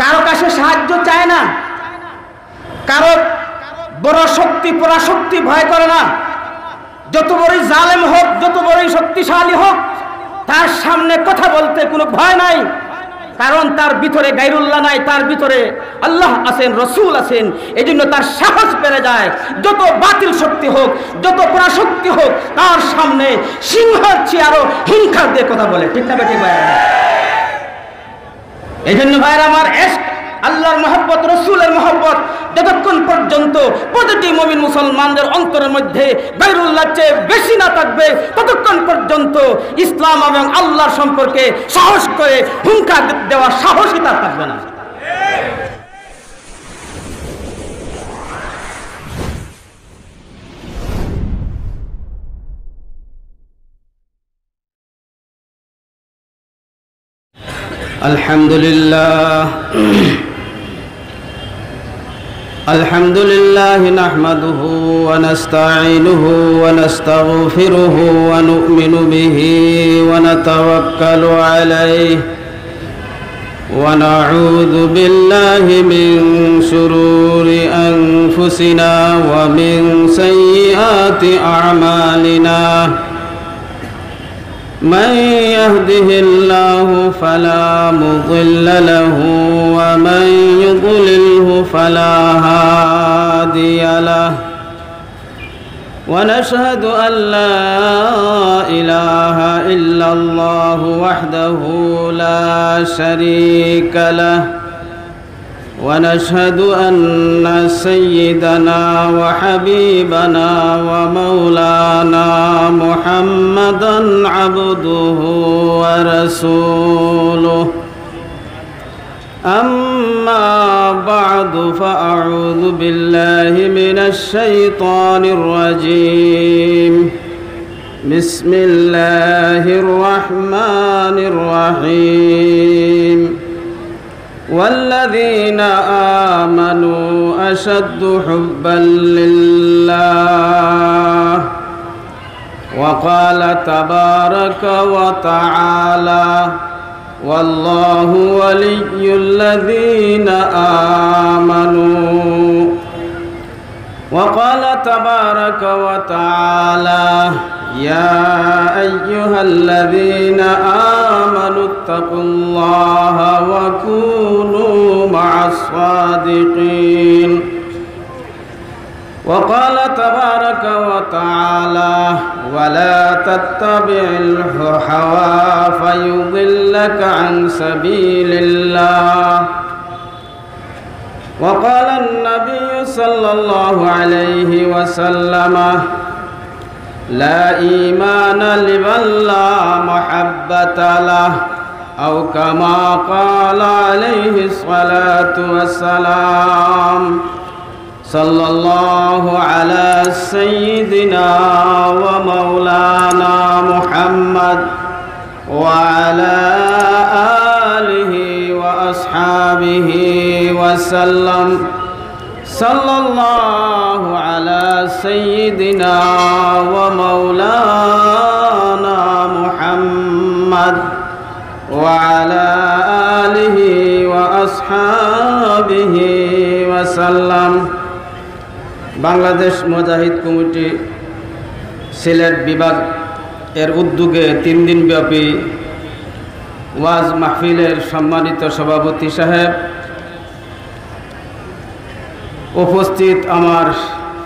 কারো কাছে সাহায্য চায় না, কারো বড় শক্তি পরাশক্তি ভয় করে না। যত বড়ই জালেম হোক, যত বড়ই শক্তিশালী হোক, তার সামনে কথা বলতে কোনো ভয় নাই, কারণ তার ভিতরে গায়রুল্লাহ নাই, তার ভিতরে আল্লাহ আছেন, রসুল আছেন। এই জন্য তার সাহস বেড়ে যায়। যত বাতিল শক্তি হোক, যত পরাশক্তি হোক, তার সামনে সিংহের চেয়ে আরো হিংসার দিয়ে কথা বলে। ঠিক না বেঠিক ভাইরা? এই জন্য ভাইরা আমার, আল্লাহর মহব্বত, রসুলের মহব্বত যতক্ষণ পর্যন্ত প্রতিটি মুমিন মুসলমানদের অন্তরের মধ্যে গায়রুল্লাহর চেয়ে বেশি না থাকবে, ততক্ষণ পর্যন্ত ইসলাম এবং আল্লাহর সম্পর্কে সাহস করে হুঙ্কার দেওয়ার সাহসই তার থাকবে না। আলহামদুলিল্লাহ الحمد لله نحمده ونستعينه ونستغفره ونؤمن به ونتوكل عليه ونعوذ بالله من شرور أنفسنا ومن سيئات أعمالنا من يهده الله فلا مضل له ومن يضلله فلا هادي له ونشهد أن لا إله إلا الله وحده لا شريك له ونشهد أن سيدنا وحبيبنا ومولانا محمدًا عبده ورسوله أما بعد فأعوذ بالله من الشيطان الرجيم بسم الله الرحمن الرحيم والذين آمنوا أشد حبا لله وقال تبارك وتعالى والله ولي الذين آمنوا وقال تبارك وتعالى يا أيها الذين آمنوا اتقوا الله وكونوا مع الصادقين وقال تبارك وتعالى ولا تتبع الهوى فيضلك عن سبيل الله وقال النبي صلى الله عليه وسلم لا إيمان لمن لا محبة له أو كما قال عليه الصلاة والسلام صلى الله على سيدنا ومولانا محمد وعلى آله وأصحابه وسلم صلى الله على سيدنا ومولانا محمد وعلى آله وأصحابه وسلم বাংলাদেশ মুজাহিদ কমিটি সিলেট বিভাগ এর উদ্যোগে 3 দিন ব্যাপী ওয়াজ মাহফিলের সম্মানিত সভাপতি সাহেব, উপস্থিত আমার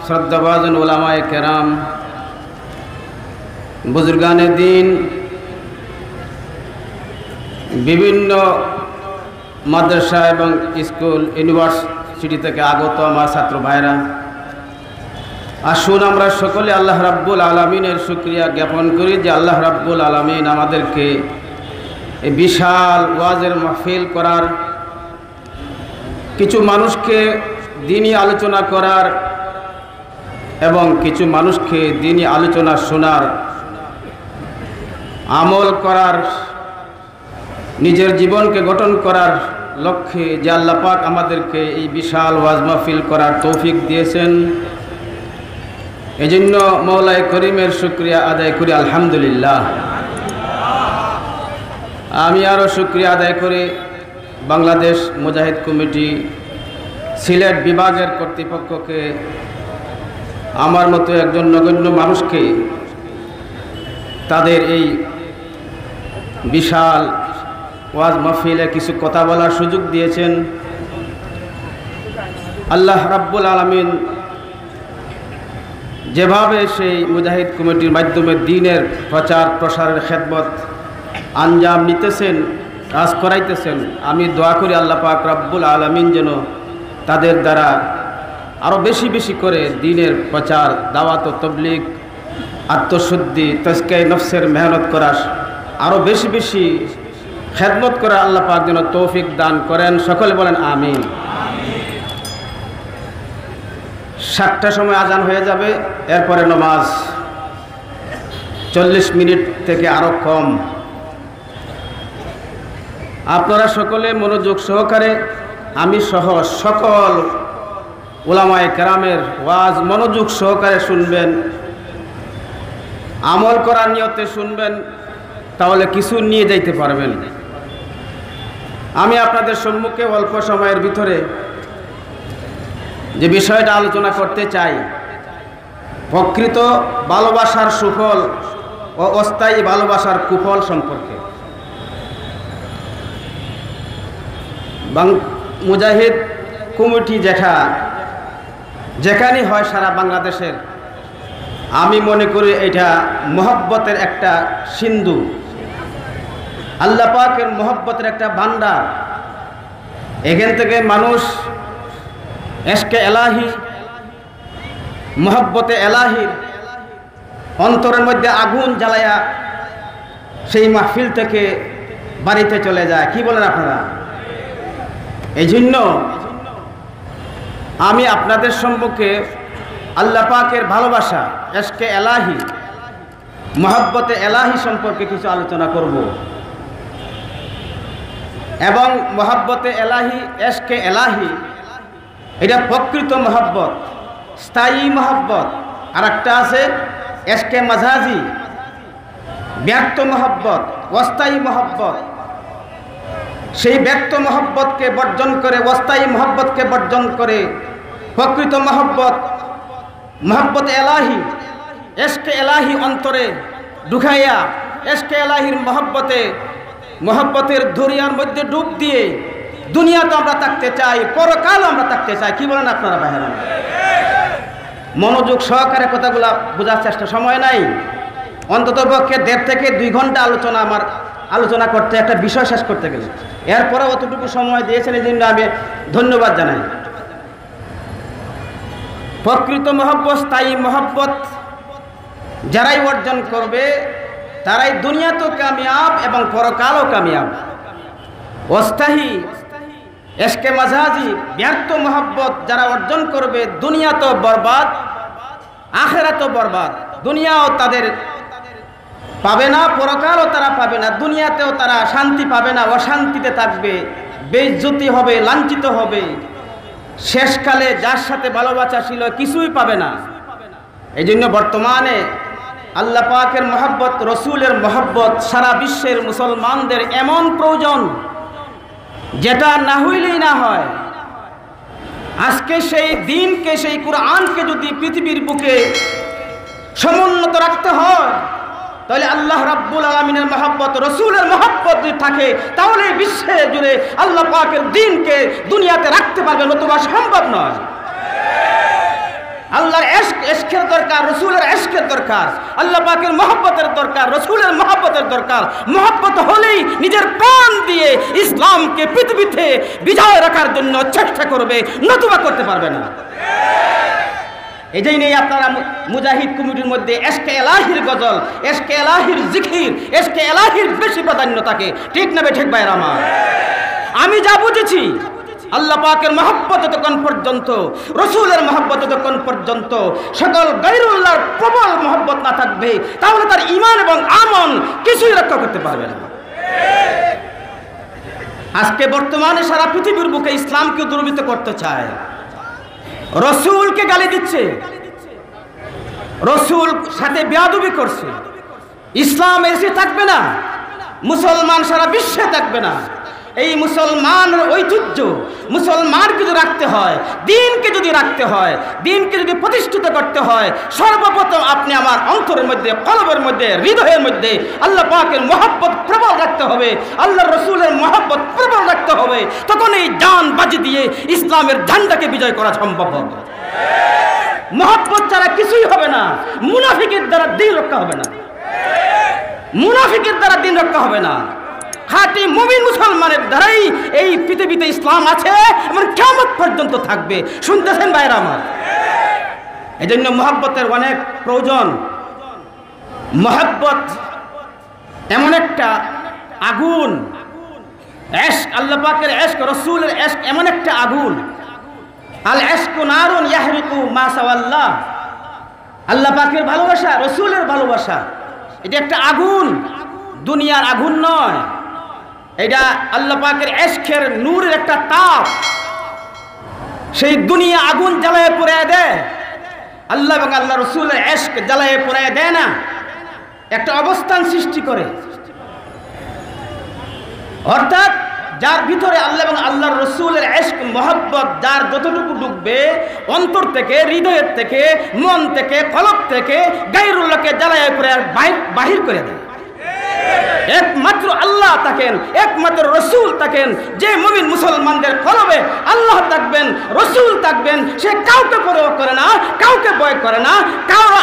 শ্রদ্ধাভাজন উলামায়ে কেরাম, বুজুর্গানে দ্বীন, বিভিন্ন মাদ্রাসা এবং স্কুল ইউনিভার্সিটি থেকে আগত আমার ছাত্র ভাইরা, আসুন আমরা সকলে আল্লাহ রাব্বুল আলামিনের শুকরিয়া জ্ঞাপন করি যে আল্লাহ রাব্বুল আলামিন আমাদেরকে এই বিশাল ওয়াজের মাহফিল করার, কিছু মানুষকে দ্বীনি আলোচনা করার এবং কিছু মানুষকে দ্বীনি আলোচনা শোনার, আমল করার, নিজের জীবনকে গঠন করার লক্ষ্যে যে আল্লাহ পাক আমাদেরকে এই বিশাল ওয়াজ মাহফিল করার তৌফিক দিয়েছেন, এজন্য মওলায়ে করিমের শুকরিয়া আদায় করি আলহামদুলিল্লাহ। আমি আরও শুকরিয়া আদায় করি বাংলাদেশ মুজাহিদ কমিটি সিলেট বিভাগের কর্তৃপক্ষকে, আমার মতো একজন নগণ্য মানুষকে তাদের এই বিশাল ওয়াজ মাহফিলে কিছু কথা বলার সুযোগ দিয়েছেন। আল্লাহ রাব্বুল আলামিন যেভাবে সেই মুজাহিদ কমিটির মাধ্যমে দ্বীনের প্রচার প্রসারের খেদমত আঞ্জাম নিতেছেন, কাজ করাইতেছেন, আমি দোয়া করি আল্লাহ পাক রাব্বুল আলামিন যেন তাদের দ্বারা আরও বেশি বেশি করে দ্বীনের প্রচার, দাওয়াত ও তাবলীগ, আত্মশুদ্ধি, তাজকিয়া নফসের মেহনত করা, আরও বেশি বেশি খেদমত করা আল্লাহ পাক যেন তৌফিক দান করেন। সকলে বলেন আমিন। 7টার সময় আজান হয়ে যাবে, এরপরে নামাজ 40 মিনিট থেকে আরও কম। আপনারা সকলে মনোযোগ সহকারে, আমি সহ সকল উলামায়ে কেরামের ওয়াজ মনোযোগ সহকারে শুনবেন, আমল করার নিয়তে শুনবেন, তাহলে কিছু নিয়ে যাইতে পারবেন। আমি আপনাদের সম্মুখে অল্প সময়ের ভিতরে যে বিষয়টা আলোচনা করতে চাই, প্রকৃত ভালোবাসার সুফল ও অস্থায়ী ভালোবাসার কুফল সম্পর্কে। মুজাহিদ কমিটি যেখানে হয় সারা বাংলাদেশের, আমি মনে করি এটা মহব্বতের একটা সিন্ধু, আল্লাহ পাকের মহব্বতের একটা ভান্ডার। এখান থেকে মানুষ এশকে এলাহি, মহব্বতে এলাহির অন্তরের মধ্যে আগুন জ্বালায়া সেই মাহফিল থেকে বাড়িতে চলে যায়। কি বলেন আপনারা? এই জন্য আমি আপনাদের সম্মুখে আল্লাহ পাকের ভালোবাসা, এশকে এলাহি, মহব্বতে এলাহি সম্পর্কে কিছু আলোচনা করব। এবং মহব্বতে এলাহি, এশকে এলাহি, এটা প্রকৃত মহব্বত, স্থায়ী মহব্বত। আর একটা আছে এশকে মাজাজি, ব্যর্থ মহব্বত, অস্থায়ী মহব্বত। সেই ব্যর্থ মহব্বতকে বর্জন করে, অস্থায়ী মহব্বতকে বর্জন করে প্রকৃত মহব্বত, মহব্বত এলাহি, এশকে এলাহি অন্তরে ঢুকাইয়া এশকে এলাহির মহব্বতের দরিয়ার মধ্যে ডুব দিয়ে দুনিয়াতে আমরা থাকতে চাই, পরকাল আমরা থাকতে চাই। কি বলেন আপনারা ভাইরা? মনোযোগ সহকারে কথাগুলা বোঝার চেষ্টা, সময় নাই, অন্তত পক্ষে 1.5 থেকে 2 ঘন্টা আলোচনা করতে, একটা বিষয় শেষ করতে গেলে। এরপরে অতটুকু সময় দিয়েছেন, এই জন্য আমি ধন্যবাদ জানাই। প্রকৃত মহব্বত, স্থায়ী মহব্বত যারাই অর্জন করবে তারাই দুনিয়াতেও কামিয়াব এবং পরকালও কামিয়াব। অস্থায়ী এশকে মাজাজি, ব্যর্থ মহব্বত যারা অর্জন করবে দুনিয়াতেও বরবাদ, আখিরাতেও বরবাদ। দুনিয়াও তাদের পাবে না, পরকালও তারা পাবে না। দুনিয়াতেও তারা শান্তি পাবে না, অশান্তিতে থাকবে, বেইজ্জতি হবে, লাঞ্ছিত হবে। শেষকালে যার সাথে ভালোবাসা ছিল কিছুই পাবে না। এই জন্য বর্তমানে আল্লাহ পাকের মহব্বত, রসুলের মহব্বত সারা বিশ্বের মুসলমানদের এমন প্রয়োজন, যেটা না হইলেই না হয়। আজকে সেই দিনকে, সেই কুরআনকে যদি পৃথিবীর বুকে সমুন্নত রাখতে হয়, তাহলে আল্লাহ রাব্বুল আলামিনের মহব্বত, রসুলের মহব্বত যদি থাকে, তাহলে বিশ্বে জুড়ে আল্লাহ পাকের দ্বীনকে দুনিয়াতে রাখতে পারবে, নতুবা সম্ভব নয়। আল্লাহর এশকের দরকার, রসুলের এশকের দরকার, আল্লাহ পাকের মহব্বতের দরকার, রসুলের মহব্বতের দরকার। মহব্বত হলেই নিজের প্রাণ দিয়ে ইসলামকে পৃথিবীতে বিজয় রাখার জন্য চেষ্টা করবে, নতুবা করতে পারবে না। এই জন্যই আপনারা মুজাহিদ কমিটির মধ্যে এশকে এলাহির গজল, এশকে এলাহির জিকির, এশকে এলাহির বেশি প্রাধান্য থাকে। ঠিক না বে ঠিক ভাইরা আমার? আমি যা বুঝেছি, আল্লাহ পাকের মহব্বত যতক্ষণ পর্যন্ত, রসুলের মহব্বত যতক্ষণ পর্যন্ত সকল গায়রুল্লাহর প্রবল মহব্বত না থাকবে, তাহলে তার ঈমান এবং আমল কিছুই রক্ষা করতে পারবে না। আজকে বর্তমানে সারা পৃথিবীর বুকে ইসলামকে দুর্বৃত্ত করতে চায়, রসুলকে গালি দিচ্ছে, রসুল সাথে বেয়াদবি করছে। ইসলাম এসে থাকবে না, মুসলমান সারা বিশ্বে থাকবে না। এই মুসলমানের ঐতিহ্য, মুসলমানকে যদি রাখতে হয়, দিনকে যদি রাখতে হয়, দিনকে যদি প্রতিষ্ঠিত করতে হয়, সর্বপ্রথম আপনি আমার অন্তরের মধ্যে, কলবের মধ্যে, হৃদয়ের মধ্যে আল্লাহ পাকের মহব্বত প্রবল রাখতে হবে, আল্লাহ রসুলের মহব্বত প্রবল রাখতে হবে। তখন এই জান বাজি দিয়ে ইসলামের ঝান্ডাকে বিজয় করা সম্ভব হবে। মহব্বত ছাড়া কিছুই হবে না। মুনাফিকের দ্বারা দিন রক্ষা হবে না, মুনাফিকের দ্বারা দিন রক্ষা হবে না। খাঁটি মুমিন মুসলমানের দ্বারাই এই পৃথিবীতে ইসলাম আছে এবং কিয়ামত পর্যন্ত থাকবে। শুনতেছেন ভাইরা আমার? এই জন্য মহব্বতের অনেক প্রয়োজন। মহব্বত এমন একটা আগুন, ইশক, আল্লাহ পাকের ইশক, রাসূলের ইশক এমন একটা আগুন। আল ইশকু নারুন ইয়াহরিকু মা সাওয়াল্লাহ। আল্লাহ পাকের ভালোবাসা, রাসূলের ভালোবাসা, এটা একটা আগুন, দুনিয়ার আগুন নয়। এটা আল্লাহ পাকের ইশকের নূরের একটা তাপ। সেই দুনিয়া আগুন জ্বালায় পুড়িয়ে দেয়, আল্লাহ এবং আল্লাহ রাসূলের ইশক জ্বালায় পুড়িয়ে দেয় না, একটা অবস্থান সৃষ্টি করে। অর্থাৎ যার ভিতরে আল্লাহ এবং আল্লাহর রাসূলের ইশক, মহব্বত যার যতটুকু ঢুকবে অন্তর থেকে, হৃদয়ের থেকে, মন থেকে, কলব থেকে, গায়রুল্লাহকে জ্বালায় পুড়িয়ে বাহির করে দেয়। একমাত্র আল্লাহ থাকেন, একমাত্র রসুল থাকেন। যে মুমিন মুসলমানদের কলবে আল্লাহ থাকবেন, রসুল থাকবেন, সে কাউকে পরোয়া করে না, কাউকে ভয় করে না, কারো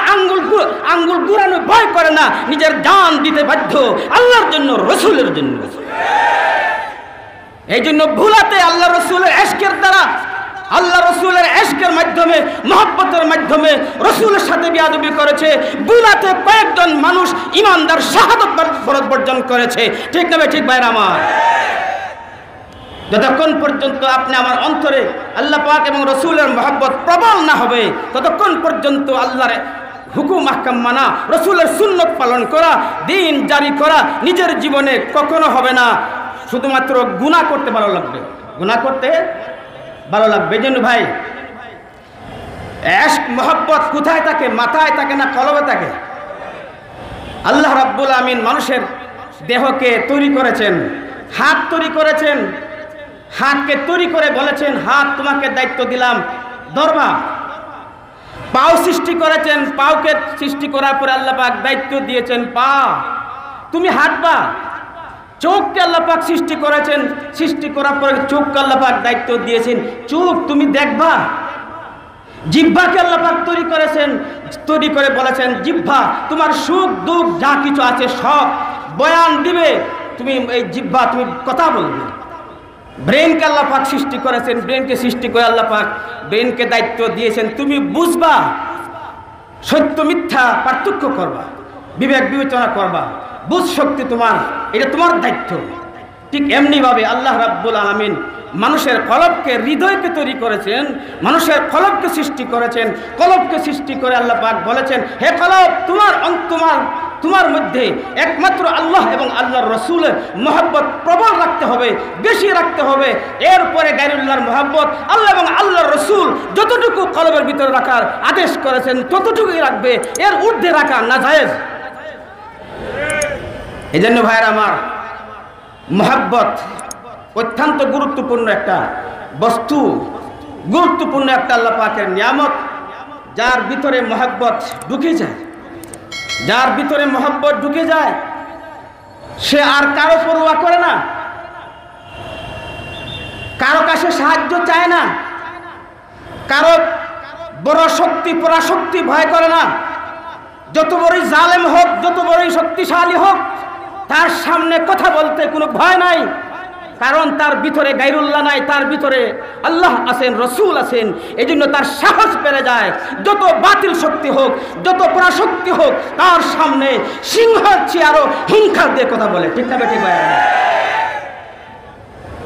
আঙ্গুল গুড়ানো ভয় করে না, নিজের জান দিতে বাধ্য আল্লাহর জন্য, রসুলের জন্য। এই জন্য ভুলাতে আল্লাহ রসুলের ইশকের দ্বারা, আল্লাহ রসুলের ইশকের মাধ্যমে, মহব্বতের মাধ্যমে রসুলের সাথে বিয়াদবি করেছে। বুলাতে কয়েকজন মানুষ ইমানদার শাহাদত বর্জন করেছে। ঠিক না ঠিক ভাইরা আমার? যতক্ষণ পর্যন্ত আপনি আমার অন্তরে আল্লাহ পাক এবং রসুলের মহব্বত প্রবল না হবে, ততক্ষণ পর্যন্ত আল্লাহর হুকুম আহকাম মানা, রসুলের সুন্নত পালন করা, দিন জারি করা নিজের জীবনে কখনো হবে না। শুধুমাত্র গুনাহ করতে ভালো লাগবে, গুনাহ করতে ভালো লাগবে। এই জন্য ভাই, ইশক মহব্বত কোথায় থাকে? মাথায় থাকে না কলবে থাকে? আল্লাহ রাব্বুল আমিন মানুষের দেহকে তৈরি করেছেন, হাত তৈরি করেছেন, হাতকে তৈরি করে বলেছেন হাত তোমাকে দায়িত্ব দিলাম, ধরবা। পাও সৃষ্টি করেছেন, পাওকে সৃষ্টি করার পরে আল্লাহ পাক দায়িত্ব দিয়েছেন পা তুমি হাঁটবা। চোখকে আল্লাহ পাক সৃষ্টি করেছেন, সৃষ্টি করার পরে চোখকে আল্লাহ পাক দায়িত্ব দিয়েছেন চোখ তুমি দেখবা। জিহ্বাকে আল্লাহ পাক তৈরি করেছেন, তৈরি করে বলেছেন জিহ্বা তোমার সুখ দুঃখ যা কিছু আছে সব বয়ান দিবে, তুমি এই জিহ্বা তুমি কথা বলবে। ব্রেনকে আল্লাহ পাক সৃষ্টি করেছেন, ব্রেনকে সৃষ্টি করে আল্লাহ পাক ব্রেনকে দায়িত্ব দিয়েছেন তুমি বুঝবা, সত্য মিথ্যা পার্থক্য করবা, বিবেক বিবেচনা করবা, বুঝ শক্তি তোমার, এটা তোমার দায়িত্ব। ঠিক এমনিভাবে আল্লাহ রাব্বুল আলামিন মানুষের কলবকে, হৃদয়কে তৈরি করেছেন, মানুষের কলবকে সৃষ্টি করেছেন। কলবকে সৃষ্টি করে আল্লাহ পাক বলেছেন হে কলব তোমার মধ্যে একমাত্র আল্লাহ এবং আল্লাহর রসুলের মহব্বত প্রবল রাখতে হবে, বেশি রাখতে হবে। এরপরে গায়রুল্লাহর মহব্বত, আল্লাহ এবং আল্লাহর রসুল যতটুকু কলবের ভিতরে রাখার আদেশ করেছেন ততটুকুই রাখবে, এর ঊর্ধ্বে রাখা নাজায়েজ। এই জন্য ভাইয়ের আমার, মহব্বত অত্যন্ত গুরুত্বপূর্ণ একটা বস্তু, গুরুত্বপূর্ণ একটা আল্লাহ পাকের নিয়ামত। যার ভিতরে মহব্বত ঢুকে যায়, যার ভিতরে মহব্বত ঢুকে যায়, সে আর কারো পরোয়া করে না, কারো কাছে সাহায্য চায় না, কারো বড় শক্তি পরাশক্তি ভয় করে না। যত বড়ই জালেম হোক, যত বড়ই শক্তিশালী হোক, তার সামনে কথা বলতে কোনো ভয় নাই, কারণ তার ভিতরে গায়রুল্লাহ নাই, তার ভিতরে আল্লাহ আছেন, রসুল আছেন। এই জন্য তার সাহস বেড়ে যায়। যত বাতিল শক্তি হোক, যত পরাশক্তি হোক, তার সামনে সিংহের চেয়ে আরো হিংসার দিয়ে কথা বলে। ঠিক না বেঠিক ভাইরা?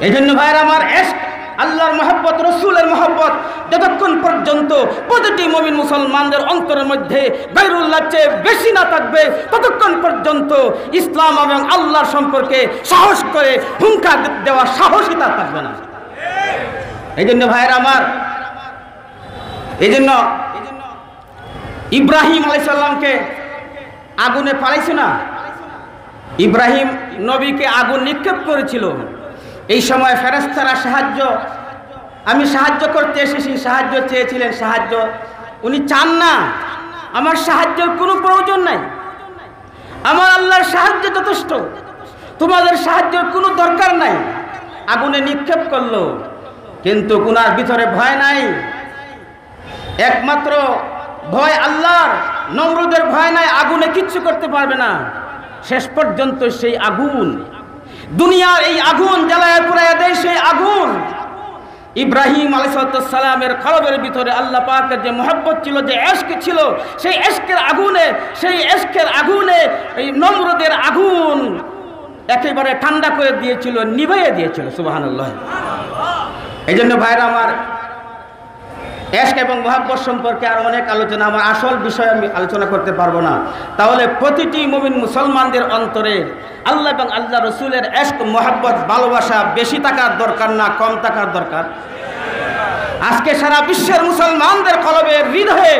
এই জন্য ভাইরা আমার, আল্লাহর মহব্বত, রসুলের মহব্বত যতক্ষণ পর্যন্ত প্রতিটি মুমিন মুসলমানদের অন্তরের মধ্যে গায়রুল্লাহর চেয়ে বেশি না থাকবে, ততক্ষণ পর্যন্ত ইসলাম এবং আল্লাহর সম্পর্কে সাহস করে হুঙ্কার দেওয়ার সাহসই তার থাকবে না। এই জন্য ভাইয়ের আমার, এই জন্য ইব্রাহিম আলাইহিস সালামকে আগুনে পালাইছে না? ইব্রাহিম নবীকে আগুন নিক্ষেপ করেছিল, এই সময় ফেরেশতারা সাহায্য, আমি সাহায্য করতে এসেছি, সাহায্য চেয়েছিলেন, সাহায্য উনি চান না, আমার সাহায্যের কোনো প্রয়োজন নাই, আমার আল্লাহর সাহায্য যথেষ্ট, তোমাদের সাহায্যের কোনো দরকার নাই। আগুনে নিক্ষেপ করলো, কিন্তু উনার ভিতরে ভয় নাই, একমাত্র ভয় আল্লাহর। নমরুদের ভয় নাই, আগুনে কিচ্ছু করতে পারবে না। শেষ পর্যন্ত সেই আগুন, দুনিয়ার এই আগুন জ্বালায় পুড়ায় দেয়, সেই আগুন ইব্রাহিম আলাইহিস সালামের কলবের ভিতরে আল্লাহ পাকের যে মহব্বত ছিল, যে ইশক ছিল, সেই ইশকের আগুনে এই নমরুদের আগুন একেবারে ঠান্ডা করে দিয়েছিল, নিভাইয়ে দিয়েছিল। সুবহানাল্লাহ। এই জন্য ভাইরা আমার, ইশক এবং মহব্বত সম্পর্কে আর অনেক আলোচনা, আমার আসল বিষয় আমি আলোচনা করতে পারবো না। তাহলে প্রতিটি মুমিন মুসলমানদের অন্তরে আল্লাহ এবং আল্লাহ রসুলের ইশক, মহব্বত, ভালোবাসা বেশি থাকার দরকার না কম থাকার দরকার? আজকে সারা বিশ্বের মুসলমানদের কলবে, হৃদয়ে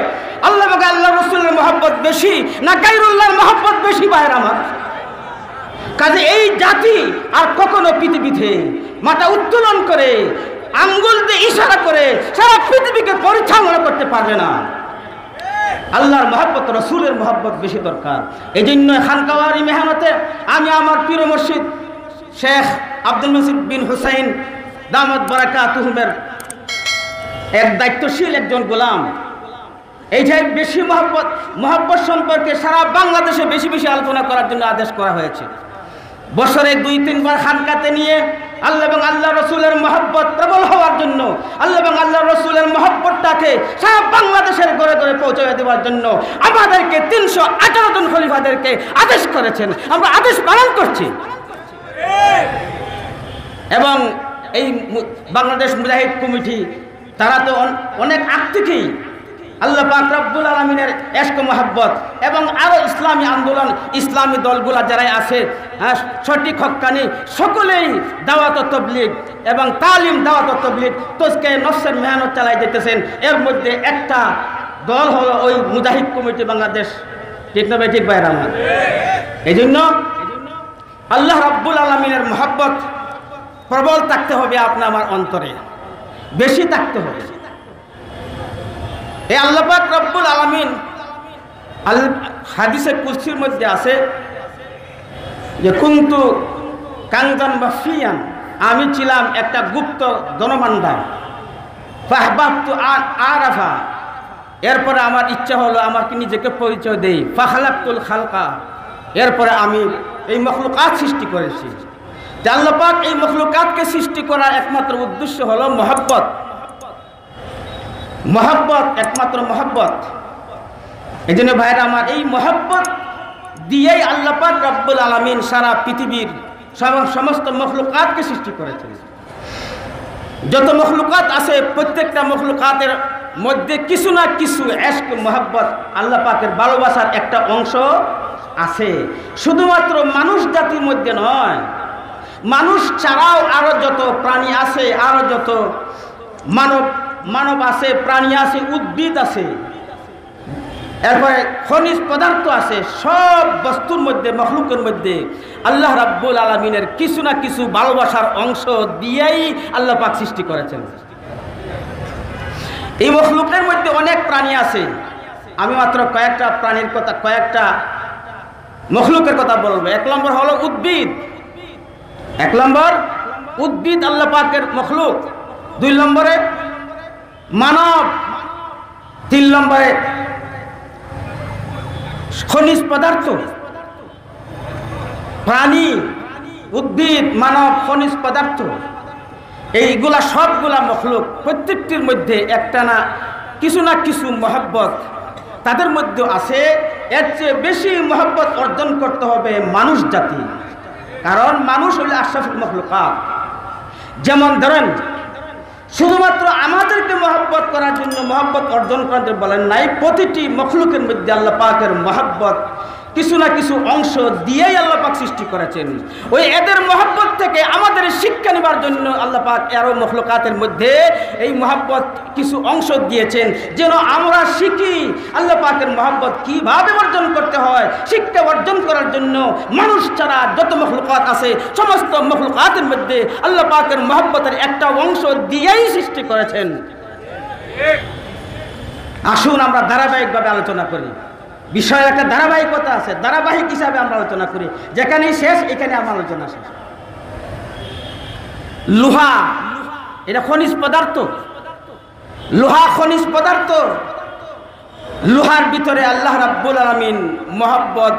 আল্লাহ এবং আল্লাহ রসুলের মহব্বত বেশি না গায়রুল্লাহর মহব্বত বেশি? ভাইরা আমার, কাজে এই জাতি আর কখনো পৃথিবীতে মাথা উত্তোলন করে আঙ্গুল দিয়ে ইশারা করে সারা পৃথিবীকে পরিচালনা করতে পারবে না। আল্লাহর মহব্বত, রসুলের মহব্বত বেশি দরকার। এই জন্য খানকাওয়ারি মেহনতে আমি আমার পীর মুর্শিদ শেখ আব্দুল মজিদ বিন হুসাইন দামাত বারাকাতুহুমের এক দায়িত্বশীল একজন গোলাম, এই যে বেশি মহব্বত সম্পর্কে সারা বাংলাদেশে বেশি বেশি আলোচনা করার জন্য আদেশ করা হয়েছে। বছরে 2-3 বার খানকাতে নিয়ে আল্লাহ এবং আল্লাহ রসুলের মহব্বত প্রবল হওয়ার জন্য, আল্লাহ এবং আল্লাহ রসুলের মহব্বতটাকে সারা বাংলাদেশের ঘরে ঘরে পৌঁছে দেওয়ার জন্য আমাদেরকে 318 জন খলিফাদেরকে আদেশ করেছেন। আমরা আদেশ পালন করছি। এবং এই বাংলাদেশ মুজাহিদ কমিটি, তারা তো অনেক আগ থেকেই আল্লাহ পাক রব্বুল আলামিনের ইশক, মহব্বত এবং আরো ইসলামী আন্দোলন, ইসলামী দলগুলা যারাই আছে, সঠিক হক্কানি, সকলেই দাওয়াত ও তাবলীগ এবং তালিম, দাওয়াত ও তাবলীগ, তজকে নফসের মেহনত চালাই যেতেছেন। এর মধ্যে একটা দল হলো ওই মুজাহিদ কমিটি বাংলাদেশ। ঠিক না ভাই? ঠিক ভাই আমার। এই জন্য আল্লাহ রব্বুল আলামিনের মহব্বত প্রবল থাকতে হবে আপনার আমার অন্তরে, বেশি থাকতে হবে। এই আল্লাহ পাক রব্বুল আলামিন হাদিসে কুদসির মধ্যে আছে যে কুনতু কানজান বাফিয়ান, আমি ছিলাম একটা গুপ্ত ধনভাণ্ডার, ফাহবাবতু আরাফা, এরপরে আমার ইচ্ছা হলো আমাকে নিজেকে পরিচয় দেই, ফাখলাকতুল খালকা, এরপরে আমি এই মখলুকাত সৃষ্টি করেছি। যে আল্লাহ পাক এই মখলুকাতকে সৃষ্টি করার একমাত্র উদ্দেশ্য হলো মহব্বত, মহব্বত, একমাত্র মহব্বত। এই জন্য ভাইরা আমার, এই মহব্বত দিয়েই আল্লাহ পাক রব্বুল আলামিন সারা পৃথিবীর সমস্ত মখলুকাতকে সৃষ্টি করেছেন। যত মখলুকাত আছে, প্রত্যেকটা মখলুকাতের মধ্যে কিছু না কিছু ইশক, মহব্বত, আল্লাহ পাকের ভালোবাসার একটা অংশ আছে। শুধুমাত্র মানুষ জাতির মধ্যে নয়, মানুষ ছাড়াও আরো যত প্রাণী আছে, আরো যত মানব আছে, প্রাণী আছে, উদ্ভিদ আছে, এরপরে খনিজ পদার্থ আছে, সব বস্তুর মধ্যে, মখলুকের মধ্যে আল্লাহ রাব্বুল আলামিনের কিছু না কিছু ভালোবাসার অংশ দিয়েই আল্লাহ পাক সৃষ্টি করেছেন। এই মখলুকের মধ্যে অনেক প্রাণী আছে, আমি মাত্র কয়েকটা প্রাণীর কথা, কয়েকটা মখলুকের কথা বলবো। 1 নম্বর হলো উদ্ভিদ। 1 নম্বর উদ্ভিদ আল্লাহ পাকের মখলুক। 2 নম্বরে মানব। 3 নম্বরে খনিজ পদার্থ। প্রাণী, উদ্ভিদ, মানব, খনিজ পদার্থ, এইগুলা সবগুলা মখলুক, প্রত্যেকটির মধ্যে একটা না কিছু মহব্বত তাদের মধ্যে আছে। এর চেয়ে বেশি মহব্বত অর্জন করতে হবে মানুষ জাতি, কারণ মানুষ হলো আশরাফুল মখলুকাত। যেমন ধরেন, শুধুমাত্র আমাদেরকে মহব্বত করার জন্য, মহব্বত অর্জন করার জন্য বলেন নাই, প্রতিটি মখলুকের মধ্যে আল্লাহ পাকের মহব্বত কিছু না কিছু অংশ দিয়েই আল্লাহ পাক সৃষ্টি করেছেন। ওই এদের মহব্বত থেকে আমাদের শিক্ষা নেবার জন্য আল্লাহ পাক আরো মখলুকাতের মধ্যে এই মহব্বত কিছু অংশ দিয়েছেন, যেন আমরা শিখি আল্লাহ পাকের মহব্বত কিভাবে অর্জন করতে হয়। শিক্ষা অর্জন করার জন্য মানুষ ছাড়া যত মখলুকাত আছে সমস্ত মখলুকাতের মধ্যে আল্লাহ পাকের মহব্বতের একটা অংশ দিয়েই সৃষ্টি করেছেন। আসুন আমরা ধারাবাহিকভাবে আলোচনা করি। বিষয়ের একটা ধারাবাহিকতা আছে, ধারাবাহিক হিসাবে আমরা আলোচনা করি। যেখানেই শেষ এখানে আমার আলোচনা শেষ। লোহা এটা খনিজ পদার্থ, লোহা খনিজ পদার্থ। লোহার ভিতরে আল্লাহ রাব্বুল আলামিন মহব্বত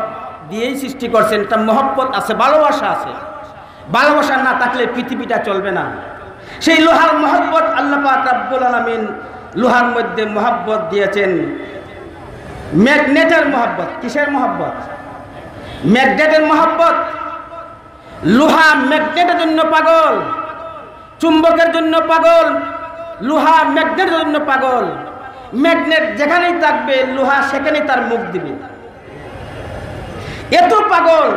দিয়েই সৃষ্টি করছেন। একটা মহব্বত আছে, ভালোবাসা আছে। ভালোবাসা না থাকলে পৃথিবীটা চলবে না। সেই লোহার মহব্বত আল্লাহ পাক রাব্বুল আলামিন লোহার মধ্যে মহব্বত দিয়েছেন। ম্যাগনেটের মহব্বত। কিসের মহব্বত? ম্যাগনেটের মহব্বত। লোহা ম্যাগনেটের জন্য পাগল, চুম্বকের জন্য পাগল, লোহা ম্যাগনেটের জন্য পাগল। ম্যাগনেট যেখানেই থাকবে লোহা সেখানেই তার মুখ দিবে। এত পাগল,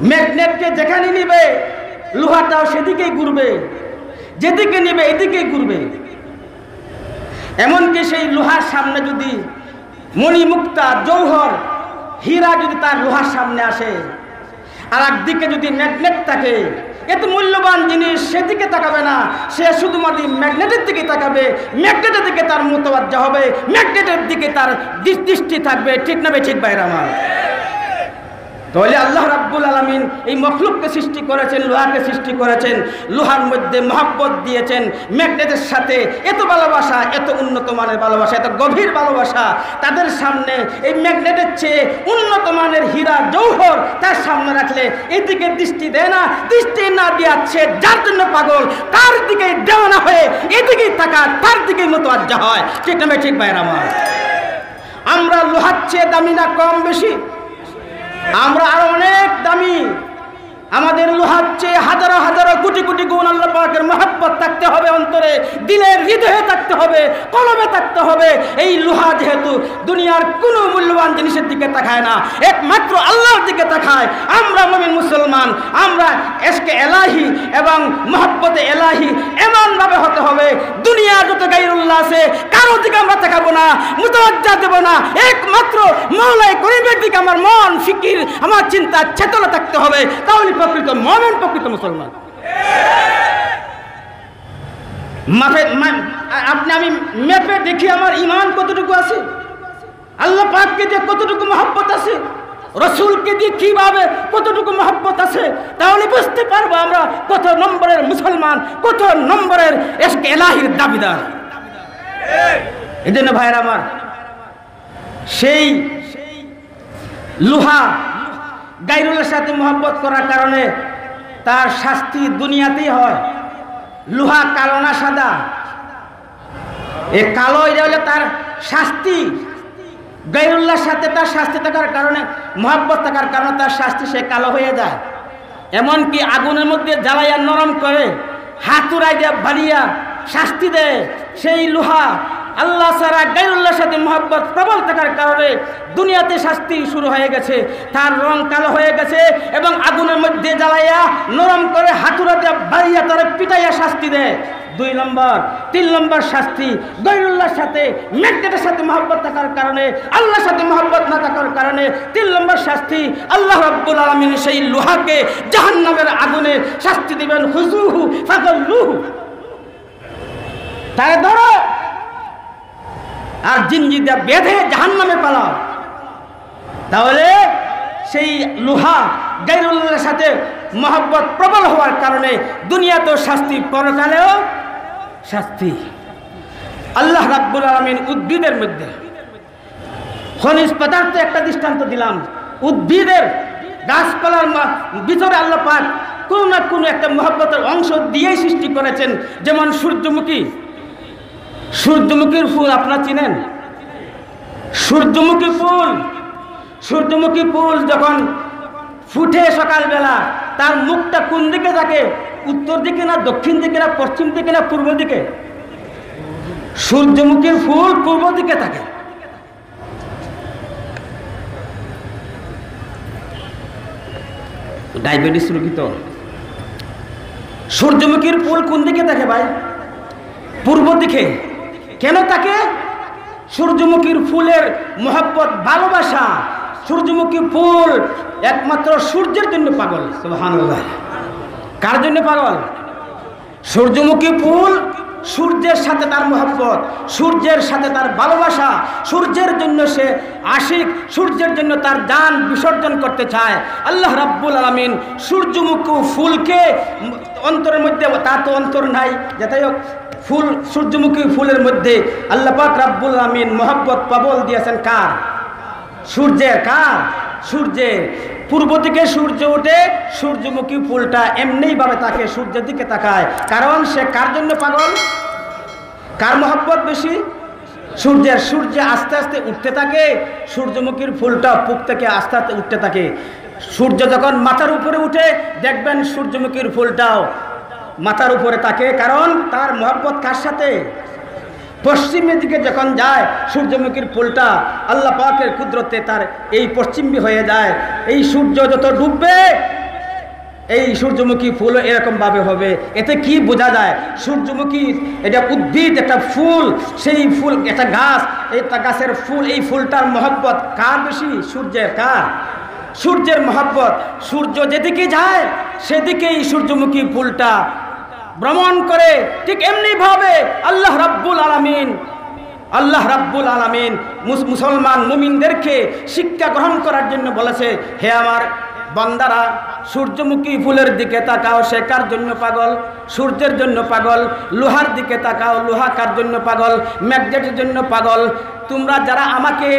ম্যাগনেটকে যেখানে নিবে লোহাটাও সেদিকেই ঘুরবে, যেদিকে নিবে এদিকেই ঘুরবে। এমনকি সেই লোহার সামনে যদি মণিমুক্তা, জৌহর, হীরা যদি তার লোহার সামনে আসে, আর একদিকে যদি ম্যাগনেট থাকে, এত মূল্যবান জিনিস সেদিকে তাকাবে না, সে শুধুমাত্র ম্যাগনেটের দিকে তাকাবে। ম্যাগনেটের দিকে তার মোতাবাজ্জা হবে, ম্যাগনেটের দিকে তার দৃষ্টি থাকবে। ঠিক না বে ঠিক বাইরে আমার? তাহলে আল্লাহ রাব্বুল আলামিন এই মখলুককে সৃষ্টি করেছেন, লোহাকে সৃষ্টি করেছেন, লোহার মধ্যে মহব্বত দিয়েছেন। ম্যাগনেটের সাথে এত ভালোবাসা, এত উন্নত মানের ভালোবাসা, এত গভীর ভালোবাসা। তাদের সামনে এই ম্যাগনেটের চেয়ে উন্নত মানের হীরা, জৌহর তার সামনে রাখলে এদিকে দৃষ্টি দেয় না। দৃষ্টি না দিয়াচ্ছে যার জন্য পাগল, তার দিকে দেওয়ানা হয়ে এদিকেই তাকা, তার দিকেই মোতাবাজ্জা হয়। ঠিক না ঠিক ভাইরা আমার? আমরা লোহার চেয়ে দামি না কম বেশি? আমরা আরো অনেক দামি। আমাদের লোহার চেয়ে হাজারো হাজারো কোটি কোটি গুণ আল্লাহ পাকের মহব্বত থাকতে হবে অন্তরে, দিলের হৃদয়ে থাকতে হবে, কলবে থাকতে হবে। এই লোহা যেহেতু দুনিয়ার কোনো মূল্যবান জিনিসের দিকে তাকায় না, একমাত্র আল্লাহর দিকে তাকায়। আমরা মুমিন মুসলমান, আমরা এশকে এলাহি এবং মহব্বতে এলাহি এমনভাবে হতে হবে, দুনিয়ার যত গায়রুল্লাহ আছে কারো দিকে আমরা তাকাবো না, মুতাওয়াজ্জা দেব না। একমাত্র মওলাই করিমের দিকে আমার মন, ফিকির, আমার চিন্তা, চেতনা থাকতে হবে। তাহলে প্রকৃত মুমিন, প্রকৃত মুসলমান। আপনি আমি মেপে দেখি আমার ঈমান কতটুকু আছে, আল্লাহ পাককে দিয়ে কতটুকু মহব্বত আছে, রসুলকে দিয়ে কিভাবে কতটুকু মহব্বত আছে, তাহলে বুঝতে পারবো আমরা কত নম্বরের মুসলমান, কত নম্বরের এশকে এলাহির দাবিদার। এই জন্য ভাইয়ের আমার, সেই লোহা গায়রুল্লাহর সাথে মহব্বত করার কারণে তার শাস্তি দুনিয়াতেই হয়। লোহা কালো না সাদা? এই কালো, এটা হলে তার শাস্তি। গায়রুল্লাহর সাথে তার শাস্তি থাকার কারণে, মহব্বত থাকার কারণে তার শাস্তি সে কালো হয়ে যায়। এমনকি আগুনের মধ্যে জ্বালাইয়া নরম করে, হাতুড়াই দিয়ে বাড়িয়া শাস্তি দেয়। সেই লোহা আল্লাহ ছাড়া গায়রুল্লাহর সাথে মহব্বত প্রবল থাকার কারণে দুনিয়াতে শাস্তি শুরু হয়ে গেছে, তার রং কালো হয়ে গেছে, এবং আগুনের মধ্যে জ্বালাইয়া নরম করে হাতুড়া দিয়ে বাড়িয়া তারা পিটাইয়া শাস্তি দেয়। 2 নম্বর। 3 নম্বর শাস্তি, গায়রুল্লাহর সাথে ম্যাগনেটের সাথে মহব্বত থাকার কারণে, আল্লাহর সাথে মহব্বত না থাকার কারণে 3 নম্বর শাস্তি, আল্লাহ রাব্বুল আলামিন সেই লোহাকে জাহান্নামের আগুনে শাস্তি দিবেন। হুজুহু ফাগাল্লুহু, তারে ধরো আর জিনজি দিয়ে বেঁধে জাহান্নামে পালাও। তাহলে সেই লোহা গায়রুল্লাহর সাথে মহব্বত প্রবল হওয়ার কারণে দুনিয়াতেও শাস্তি, পরকালেও শাস্তি। আল্লাহ রাব্বুল আলামিন উদ্ভিদের মধ্যে খনিজ পদার্থ একটা দৃষ্টান্ত দিলাম। উদ্ভিদের গাছপালার ভিতরে আল্লাহ পাক কোনো না কোনো একটা মহব্বতের অংশ দিয়েই সৃষ্টি করেছেন। যেমন সূর্যমুখী, সূর্যমুখীর ফুল আপনারা চিনেন? সূর্যমুখী ফুল, সূর্যমুখী ফুল যখন ফুটে সকালবেলা, তার মুখটা কোন দিকে থাকে? উত্তর দিকে না দক্ষিণ দিকে না পশ্চিম দিকে না পূর্ব দিকে? সূর্যমুখীর ফুল পূর্ব দিকে থাকে। ডায়াবেটিস রোগী তো। সূর্যমুখীর ফুল কোন দিকে থাকে ভাই? পূর্ব দিকে। কেন থাকে? সূর্যমুখীর ফুলের মহব্বত, ভালোবাসা। সূর্যমুখী ফুল একমাত্র সূর্যের জন্য পাগল। সুবহানাল্লাহ। কার জন্য পাগল? সূর্যমুখী ফুল সূর্যের সাথে তার মহব্বত, সূর্যের সাথে তার ভালোবাসা, সূর্যের জন্য সে আশিক, সূর্যের জন্য তার জান বিসর্জন করতে চায়। আল্লাহ রাব্বুল আলামিন সূর্যমুখী ফুলকে অন্তরের মধ্যে, তার তো অন্তর নাই, যাই হোক ফুল, সূর্যমুখী ফুলের মধ্যে আল্লাহ পাক রাব্বুল আলামিন মহব্বত পাবল দিয়েছেন কার? সূর্যের। কার? সূর্যের। পূর্ব দিকে সূর্য ওঠে, সূর্যমুখী ফুলটা এমনিভাবে তাকে সূর্যের দিকে তাকায়, কারণ সে কার জন্য পাগল? কার মহব্বত বেশি? সূর্যের। সূর্য আস্তে আস্তে উঠতে থাকে, সূর্যমুখীর ফুলটা বুক থেকে আস্তে আস্তে উঠতে থাকে। সূর্য যখন মাথার উপরে উঠে দেখবেন সূর্যমুখীর ফুলটাও মাথার উপরে থাকে, কারণ তার মহব্বত কার সাথে? পশ্চিমের দিকে যখন যায় সূর্যমুখীর ফুলটা আল্লাহ পাকের কুদরতে তার এই পশ্চিমী হয়ে যায়। এই সূর্য যত ডুববে এই সূর্যমুখী ফুল এরকম ভাবে হবে। এতে কি বোঝা যায়? সূর্যমুখী এটা উদ্ভিদ, একটা ফুল, সেই ফুল একটা গাছ, একটা গাছের ফুল, এই ফুলটার মহব্বত কার বেশি? সূর্যের। কার? সূর্যের মহব্বত। সূর্য যেদিকে যায় সেদিকেই সূর্যমুখী ফুলটা ভ্রমণ করে। ঠিক এমনি ভাবে আল্লাহ রাব্বুল আলামিন মুসলমান মুমিনদেরকে শিক্ষা গ্রহণ করার জন্য বলেছে, হে আমার বান্দারা, সূর্যমুখী ফুলের দিকে তাকাও, সে কার জন্য পাগল? সূর্যের জন্য পাগল। লোহার দিকে তাকাও, লোহা কার জন্য পাগল? ম্যাগনেটের জন্য পাগল। তোমরা যারা আমাকে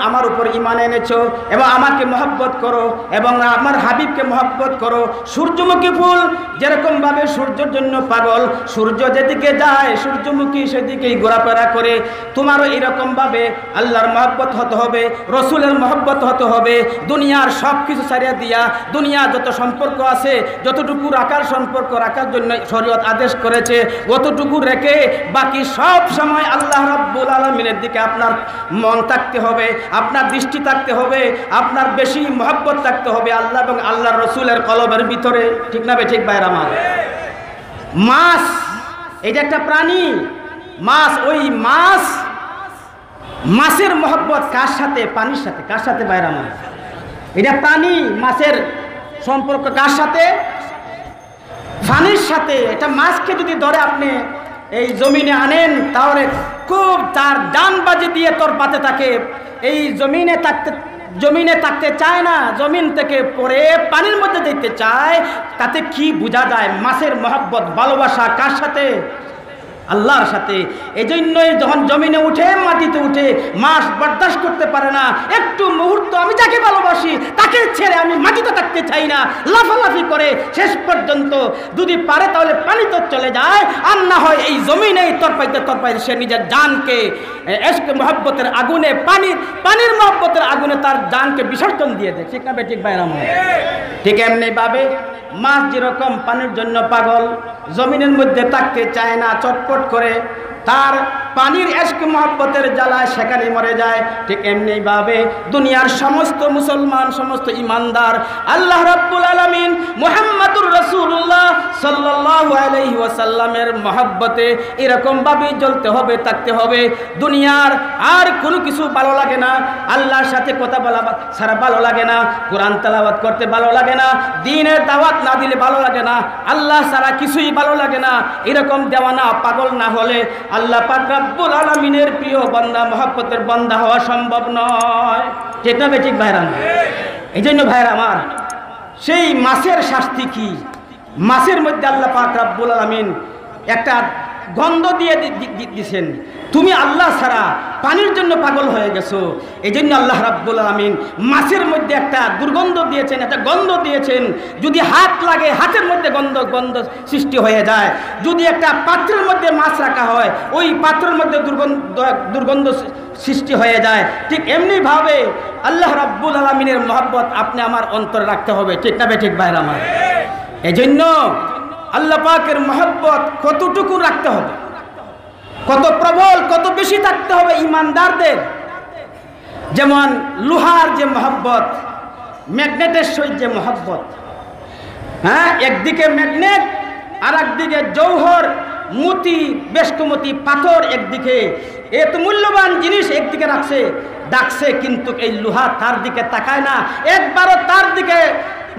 আমার উপর ঈমান এনেছো এবং আমাকে মহব্বত করো এবং আমার হাবিবকে মহব্বত করো, সূর্যমুখী ফুল যেরকমভাবে সূর্যের জন্য পাগল, সূর্য যেদিকে যায় সূর্যমুখী সেদিকেই ঘোরাফেরা করে, তোমারও এরকমভাবে আল্লাহর মহব্বত হতে হবে, রসুলের মহব্বত হতে হবে। দুনিয়ার সব কিছু ছাড়িয়ে দিয়া, দুনিয়া যত সম্পর্ক আছে, যতটুকু রাখার সম্পর্ক রাখার জন্য শরীয়ত আদেশ করেছে অতটুকু রেখে বাকি সব সময় আল্লাহ রাব্বুল আলামিনের দিকে আপনার মন থাকতে হবে, আপনার দৃষ্টি থাকতে হবে, আপনার বেশি মহব্বত থাকতে হবে আল্লাহ এবং আল্লাহর রসুলের কলবের ভিতরে। ঠিক না ঠিক ভাইরা? আমার মাছ, এটা একটা প্রাণী। মাছ, ওই মাছের মহব্বত কার সাথে? পানির সাথে। কার সাথে ভাইরা? আমার এটা প্রাণী। মাছের সম্পর্ক কার সাথে? পানির সাথে। এটা মাছকে যদি ধরে আপনি এই জমিনে আনেন তাহলে খুব তার ডান বাজে দিয়ে তোর পাতে থাকে, এই জমিনে থাকতে চায় না, জমিন থেকে পড়ে পানির মধ্যে যেতে চায়। তাতে কি বোঝা যায়? মাছের মহব্বত, ভালোবাসা কার সাথে? আল্লাহর সাথে। এই জন্যই যখন জমিনে উঠে, মাটিতে উঠে, মাছ বরদাস্ত করতে পারে না। একটু মুহূর্ত আমি যাকে ভালোবাসি তাকে ছেড়ে আমি মাটিতে থাকতে চাই না, লাফালাফি করে শেষ পর্যন্ত যদি পারে তাহলে পানিতে চলে যায়, আর না হয় এই জমিনেই তরপাইতে সে নিজের জানকে এশক মহব্বতের আগুনে, পানির মহব্বতের আগুনে তার জানকে বিসর্জন দিয়ে দেয়। ঠিক না ঠিক ভাইরা? ঠিক এমনি ভাবে মাছ যেরকম পানির জন্য পাগল, জমিনের মধ্যে থাকতে চায় না, চটপট করে তার পানির এশক মহব্বতের জ্বালায় সেখানে মরে যায়। ঠিক এমনি ভাবে দুনিয়ার সমস্ত মুসলমান, সমস্ত ইমানদার আল্লাহ রাব্বুল আলামিন মুহাম্মাদুর রাসূলুল্লাহ সাল্লাল্লাহু আলাইহি ওয়াসাল্লামের মহব্বতে এরকম ভাবে জ্বলতে হবে, থাকতে হবে। দুনিয়ার আর কোনো কিছু ভালো লাগে না, আল্লাহর সাথে কথা বলা ছাড়া ভালো লাগে না, কোরআন তেলাওয়াত করতে ভালো লাগে না, দ্বীনের দাওয়াত না দিলে ভালো লাগে না, আল্লাহ ছাড়া কিছুই ভালো লাগে না। এরকম দেওয়ানা পাগল না হলে আল্লাহ পাক রব্বুল আলামিনের প্রিয় বান্দা, মহব্বতের বান্দা হওয়া সম্ভব নয়। ঠিক না ঠিক ভাইরা? এই জন্য ভাইরা আমার, সেই মাছের শাস্তি কি? মাছের মধ্যে আল্লাহ পাক রব্বুল আলামিন একটা গন্ধ দিয়ে দিয়েছেন, তুমি আল্লাহ ছাড়া পানির জন্য পাগল হয়ে গেছো। এই জন্য আল্লাহ রাব্বুল আলামিন মাছের মধ্যে একটা দুর্গন্ধ দিয়েছেন, একটা গন্ধ দিয়েছেন। যদি হাত লাগে হাতের মধ্যে গন্ধ সৃষ্টি হয়ে যায়। যদি একটা পাত্রের মধ্যে মাছ রাখা হয় ওই পাত্রের মধ্যে দুর্গন্ধ সৃষ্টি হয়ে যায়। ঠিক এমনি ভাবে আল্লাহ রাব্বুল আলামিনের মহব্বত আপনি আমার অন্তরে রাখতে হবে। ঠিক না ঠিক ভাইরা আমার? এই জন্য আল্লাহ পাকের মহব্বত কতটুকু রাখতে হবে, কত প্রবল, কত বেশি থাকতে হবে ইমানদারদের। যেমন লোহার যে মহব্বত, ম্যাগনেটের সহিত যে মহব্বত, হ্যাঁ, একদিকে ম্যাগনেট আর একদিকে জৌহর মতি বেষ্টমতি পাথর, একদিকে এত মূল্যবান জিনিস একদিকে রাখছে, ডাকছে, কিন্তু এই লোহা তার দিকে তাকায় না, একবারও তার দিকে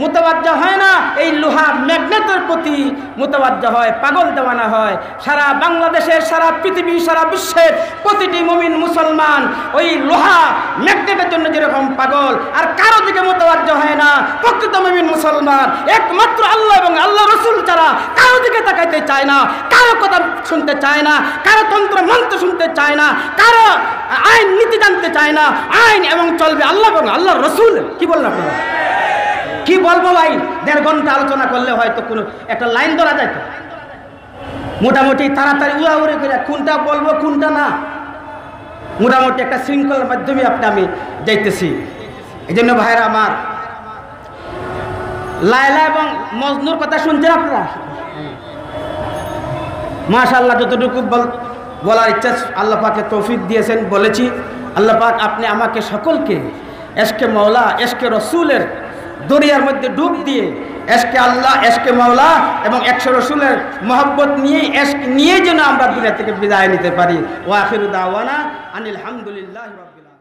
মুতাওয়াজ্জা হয় না। এই লোহা ম্যাগনেটের প্রতি মুতাওয়াজ্জা হয়, পাগল দেওয়ানা হয়। সারা বাংলাদেশের, সারা পৃথিবী, সারা বিশ্বের প্রতিটি মুমিন মুসলমান ওই লোহা ম্যাগনেটের জন্য যেরকম পাগল, আর কারো দিকে মুতাওয়াজ্জা হয় না। প্রকৃত মুমিন মুসলমান একমাত্র আল্লাহ এবং আল্লাহ রসুল ছাড়া কারো দিকে তাকাইতে চায় না, কারো কথা শুনতে চায় না, কারো তন্ত্র মন্ত্র শুনতে চায় না, কারো আইন নীতি জানতে চায় না। আইন এবং চলবে আল্লাহ এবং আল্লাহ রসুল। কি বললেন আপনারা? কি বলবো ভাই, 1.5 ঘন্টা আলোচনা করলে হয়তো কোনো একটা লাইন ধরা যায় তো, মোটামুটি তাড়াতাড়ি উড়াউড়ি করে কোনটা বলবো কোনটা না, মোটামুটি একটা শৃঙ্খলার মাধ্যমে আমি যাইতেছি। এই জন্য ভাইরা আমার, লায়লা এবং মজনুর কথা শুনছেন আপনারা? মাশাআল্লাহ, যতটুকু বলার ইচ্ছা আল্লাহ পাকে তৌফিক দিয়েছেন বলেছি। আল্লাহ পাক আপনি আমাকে সকলকে এশকে মওলা, এশকে রসুলের দরিয়ার মধ্যে ডুব দিয়ে এশকে আল্লাহ, এশকে মওলা এবং 100 রসুলের মহব্বত নিয়ে যেন আমরা দুনিয়া থেকে বিদায় নিতে পারি। ওয়া আখিরু দাওয়ানা আনিল হামদুলিল্লাহি রাব্বিল আলামিন।